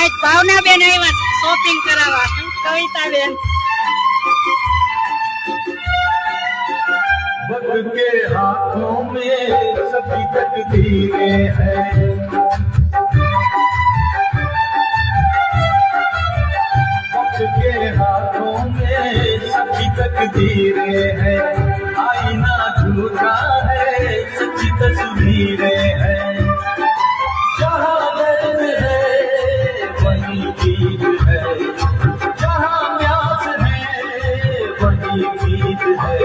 આજ ભાવનાબેન આવ્યા શોપિંગ કરાવવા. કવિતાબેન वक्त के हाथों में सभी तकदीरें हैं, वक्त के हाथों में सभी तकदीरें हैं, आईना झूठा है सच्ची तस्वीरें हैं, जहाँ दर्द है वहीं ईद है, जहाँ प्यास है वहीं ईद है,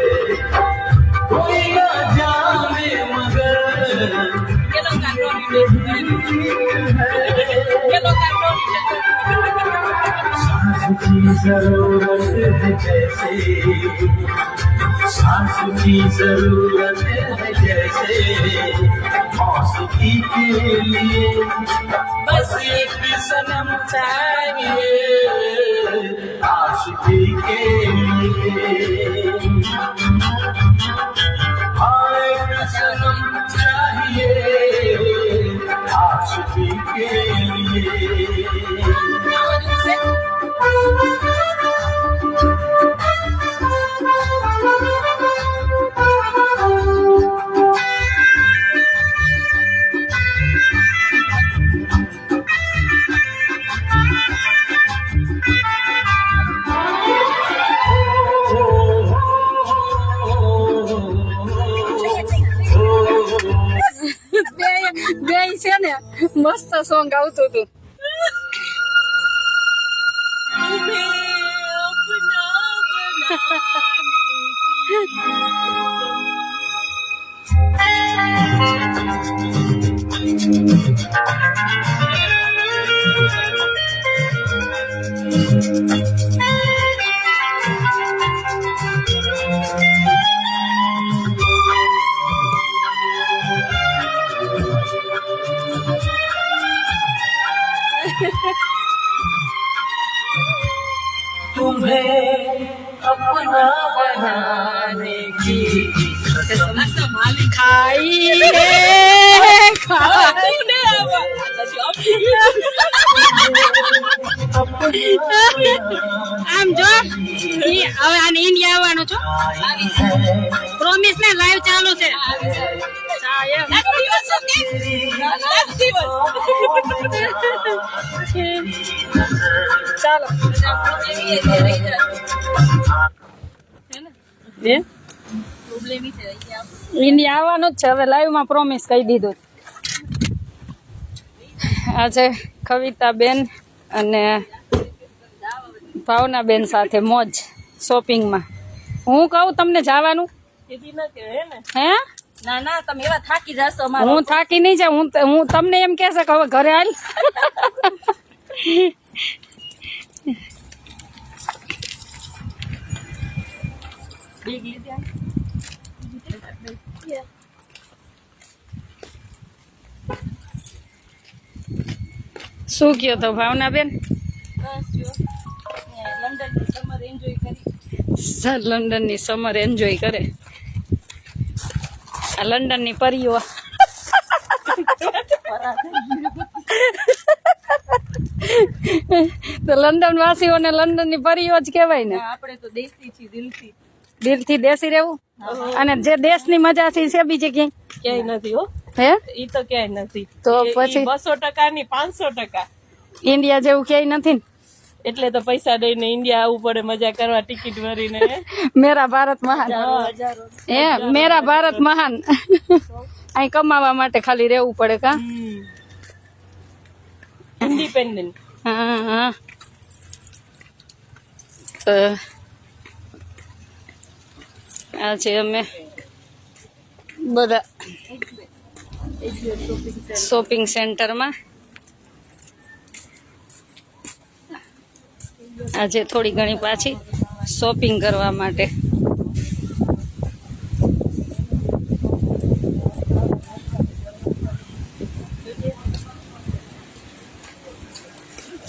कोई ना जाने मगर सांस की जरूरत है जैसे, सांस की जरूरत है जैसे, मौसीकी के लिए बस एक सनम चाहिए, आशिकी के लिए एक सनम चाहिए, आशिकी के लिए। બે છે ને મસ્ત સોંગ આવતું હતું. तुम्हें अपना बनाने की ખાઈ આમ જો હવે આને ઇન્ડિયા આવવાનું છો. પ્રોમિસ ને લાઈવ ચાલુ છે. ચાલો ઇન્ડિયા આવવાનું જ છે. હવે લાઈવ માં પ્રોમિસ કહી દીધું. આજે કવિતાબેન અને ભાવનાબેન સાથે મોજ શોપિંગમાં. હું કહું તમને જવાનું હે? ના ના તમે એવા થાકી જશો. હું થાકી નહીં જાઉં. હું તમને એમ કહેશે કે હવે ઘરે હાલ. શું કયો તો ભાવનાબેન? લંડન ની સમર એન્જોય કરે. આ લંડન ની પરીઓ તો લંડન વાસીઓને લંડન ની પરીઓ જ કહેવાય ને. આપણે તો દેશી છીએ દિલથી. દિલથી દેશી રહેવું. અને જે દેશની મજા છે છે બીજે ક્યાંય નથી હો. હે ઈ તો ક્યાંય નથી. તો પછી 200% ની 500%. ઇન્ડિયા જેવું ક્યાંય નથી ને. એટલે તો પૈસા દઈને ઇન્ડિયા આવવું પડે મજા કરવા, ટિકિટ ભરીને. મેરા ભારત મહાન. હે મેરા ભારત મહાન. અહીં કમાવા માટે ખાલી રહેવું પડે કા. ઇન્ડિપેન્ડન્ટ. હા હા. તો આ છે અમે બધા શોપિંગ સેન્ટરમાં. આજે થોડી ઘણી પાછી શોપિંગ કરવા માટે.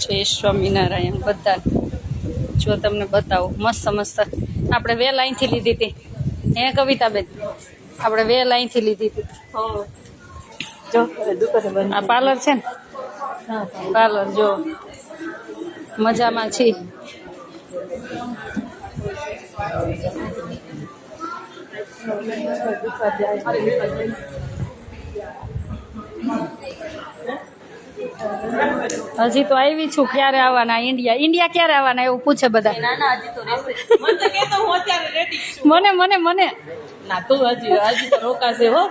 જય સ્વામિનારાયણ. બધા જો તમને બતાવું મસ્ત મસ્ત. આપણે વેલ અહીંથી લીધી હતી. હે કવિતાબેન? આપણે વેલ અહીંથી લીધી હતી. જો દુકાને બંધ. આ પાર્લર છે ને? પાર્લર જો મજામાં છીએ. હજી તો આવી છું. ક્યારે આવવાના ઇન્ડિયા ક્યારે આવવાના એવું પૂછે બધા. ના ના હજી તો રહેશે. મને તો કહેતો હું અત્યારે રેડી છું. મને ના તું હજી તો રોકાશે હો.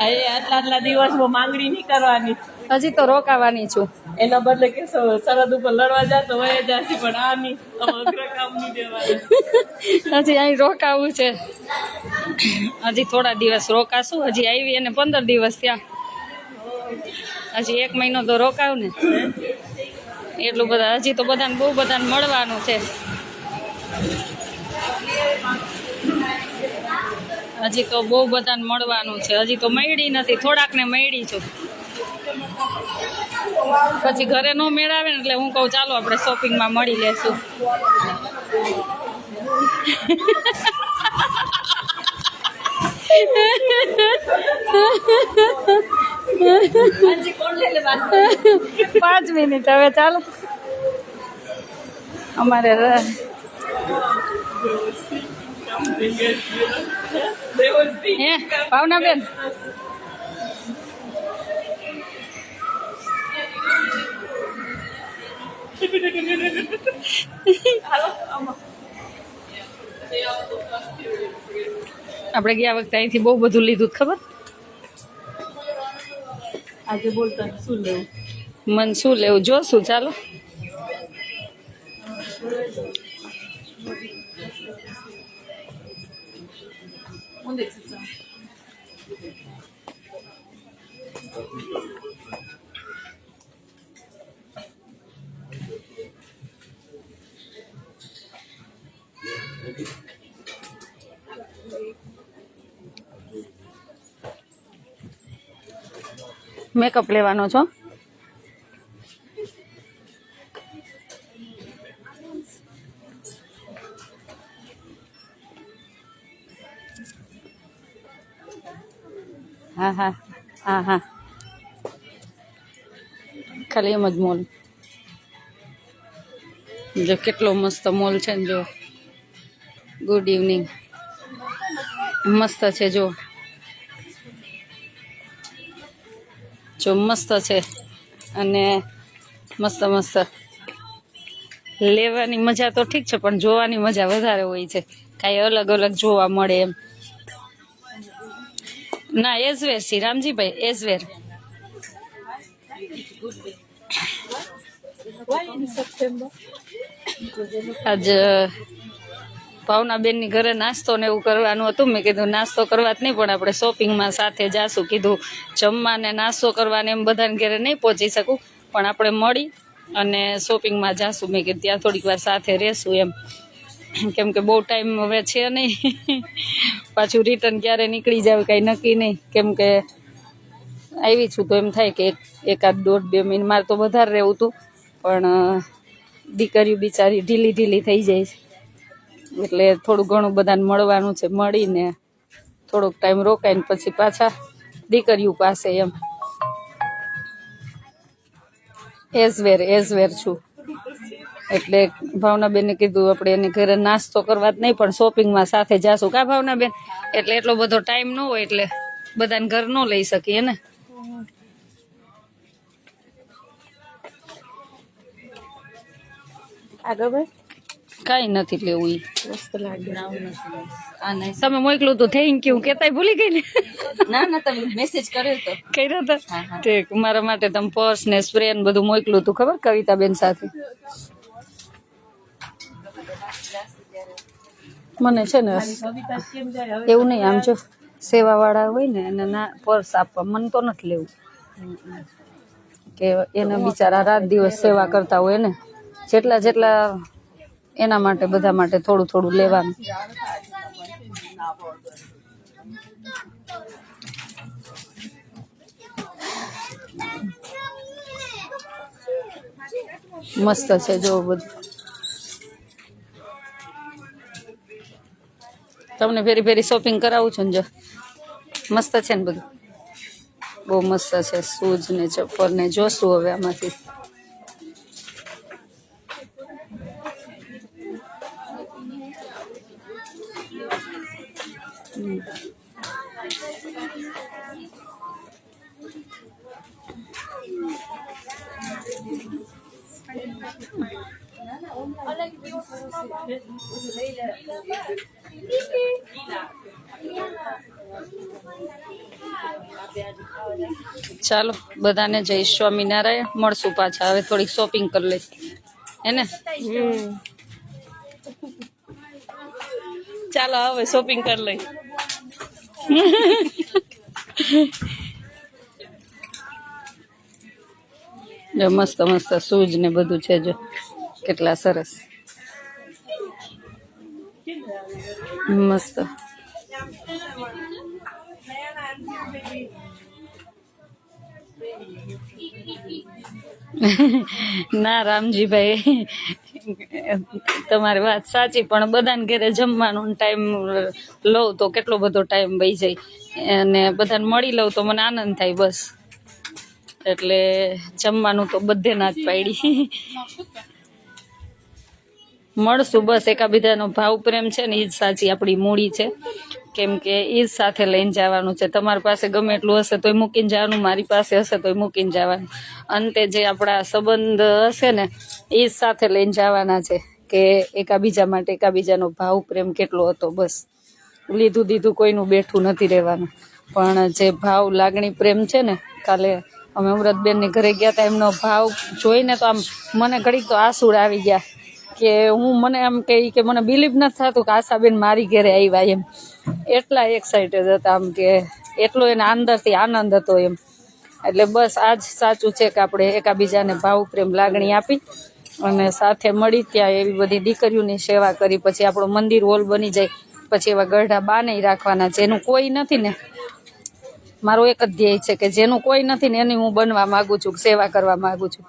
આટલા દિવસમાં માંગણી નહીં કરવાની. હજી તો રોકાવાની છું. એના બદલે કેશો સરહદ ઉપર લડવા જાતો વયા જાશે, પણ આ નહીં અગ્ર કામ નહીં દેવાનું. હજી અહીં રોકાવું છે. હજી થોડા દિવસ રોકાશું. હજી આવી અને 15 દિવસ ત્યાં. હજી 1 મહિનો તો રોકાવ ને. એટલું બધા હજી તો બધાને બહુ બધાને મળવાનું છે. હજી તો બહુ બધાને મળવાનું છે. હજી તો મળી નથી, થોડાકને મળી છું. પછી ઘરે નો મેળાવે ને એટલે હું કહું ચાલો આપણે શોપિંગમાં મળી લેશું. પાંચ મિનિટ હવે ચાલો. અમારે હે ભાવના બેન આપણે ગયા વખતે અહીંથી બહુ બધું લીધું ખબર. આજે બોલતા શું લેવું, મન શું લેવું જોશું ચાલો. મેકઅપ લેવાનો છો? હા હા હા હા ખાલી એમ જ મોલ. જો કેટલો મસ્ત મોલ છે ને. જો ગુડ ઇવનિંગ. મસ્ત છે જો મસ્ત છે. અને મસ્ત લેવાની મજા તો ઠીક છે, પણ જોવાની મજા વધારે હોય છે. કાંઈ અલગ અલગ જોવા મળે એમ. ના એઝવેર છે રામજીભાઈ, એઝવેર. આજ ભાવનાબેનની ઘરે નાસ્તો ને એવું કરવાનું હતું. મેં કીધું નાસ્તો કરવા જ નહીં, પણ આપણે શોપિંગમાં સાથે જાશું. કીધું જમવા ને નાસ્તો કરવાને એમ બધાને ઘરે નહીં પહોંચી શકું, પણ આપણે મળી અને શોપિંગમાં જાશું. મેં કીધું ત્યાં થોડીક વાર સાથે રહેશું એમ, કેમ કે બહુ ટાઈમ હવે છે નહીં. પાછું રિટર્ન ક્યારે નીકળી જાય કાંઈ નક્કી નહીં. કેમ કે આવી છું તો એમ થાય કે 1-2 મહિના મારે તો વધારે રહેવું હતું, પણ દીકરીઓ બિચારી ઢીલી થઈ જાય છે. એટલે થોડું ઘણું બધાને મળવાનું છે. મળીને થોડોક ટાઈમ રોકાઈને પછી પાછા દીકરીઓ પાસે એમ. એઝવેર છું. એટલે ભાવનાબેને કીધું આપણે એને ઘરે નાસ્તો કરવા જ નહીં, પણ શોપિંગમાં સાથે જાશું. કા ભાવનાબેન? એટલે એટલો બધો ટાઈમ ન હોય, એટલે બધાને ઘર ન લઈ શકીએ ને. આગળ ભાઈ કાંઈ નથી લેવું. મસ્ત લાગે. તમે મોકલું તો થેન્ક યુ કેતાય ભૂલી ગઈ ને. ના તમે મેસેજ કર્યો તો. કર્યો તો ઠીક. મારા માટે તમે પર્સ ને સ્પ્રે ને બધું મોકલું હતું ખબર, કવિતાબેન સાથે. મને છે ને એવું નહીં, આમ જો સેવાવાળા હોય ને એને ના પર્સ આપવા. મને તો નથી લેવું, કે એને બિચારા રાત દિવસ સેવા કરતા હોય ને, જેટલા એના માટે બધા માટે થોડું લેવાનું. મસ્ત છે જો બધું. તમને ફેરી શોપિંગ કરાવું છું ને. જો મસ્ત છે ને બધું, બહુ મસ્ત છે. શૂઝ ને ચપ્પલ ને જોશું હવે આમાંથી. ચાલો બધાને જય સ્વામિનારાયણ. મળશું પાછા. હવે થોડીક શોપિંગ કરી લઈશ એને. ચાલો હવે શોપિંગ કરી લઈ. જો મસ્ત મસ્ત શૂઝ ને બધું છે, જો કેટલા સરસ મસ્ત. ના રામજીભાઈ, તમારી વાત સાચી, પણ બધાને ઘરે જમવાનું ટાઈમ લઉં તો કેટલો બધો ટાઈમ વહી જાય, અને બધાને મળી લઉં તો મને આનંદ થાય બસ. એટલે જમવાનું તો બધે ના જ પાડી. મળશું બસ. એકાબીજાનો ભાવ પ્રેમ છે ને, એ જ સાચી આપણી મૂડી છે. કેમ કે એ જ સાથે લઈને જવાનું છે. તમારી પાસે ગમે એટલું હશે તોય મૂકીને જવાનું, મારી પાસે હશે તોય મૂકીને જવાનું. અંતે જે આપણા સંબંધ હશે ને, એ જ સાથે લઈને જવાના છે. કે એકાબીજા માટે એકાબીજાનો ભાવ પ્રેમ કેટલો હતો, બસ. લીધું દીધું કોઈનું બેઠું નથી રહેવાનું. પણ જે ભાવ લાગણી પ્રેમ છે ને, કાલે અમે અમૃતબેનની ઘરે ગયા હતા, એમનો ભાવ જોઈને તો આમ મને ઘડીક તો આંસુ આવી ગયા. કે મને એમ કે મને બિલીવ નથી થતું કે આશાબેન મારી ઘરે આવ્યા એમ. એટલા એક્સાઇટેડ હતા આમ, કે એટલો એના અંદરથી આનંદ હતો એમ. એટલે બસ આ જ સાચું છે કે આપણે એકાબીજાને ભાવ પ્રેમ લાગણી આપી અને સાથે મળી ત્યાં એવી બધી દીકરીઓની સેવા કરી. પછી આપણું મંદિર હોલ બની જાય. પછી એવા ગઢા બાને રાખવાના. જેનું કોઈ નથી ને, મારો એક જ ધ્યેય છે કે જેનું કોઈ નથી ને એની હું બનવા માંગુ છું, સેવા કરવા માંગુ છું.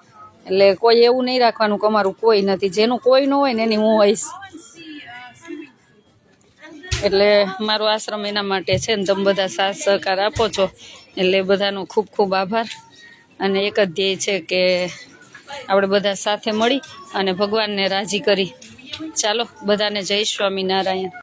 એટલે કોઈ એવું નહીં રાખવાનું કે અમારું કોઈ નથી. જેનું કોઈ ન હોય ને એની હું હોઈશ. એટલે મારો આશ્રમ એના માટે છે ને, તમે બધા સાથ સહકાર આપો છો એટલે બધાનો ખૂબ ખૂબ આભાર. અને એક જ ધ્યેય છે કે આપણે બધા સાથે મળી અને ભગવાનને રાજી કરી. ચાલો બધાને જય સ્વામિનારાયણ.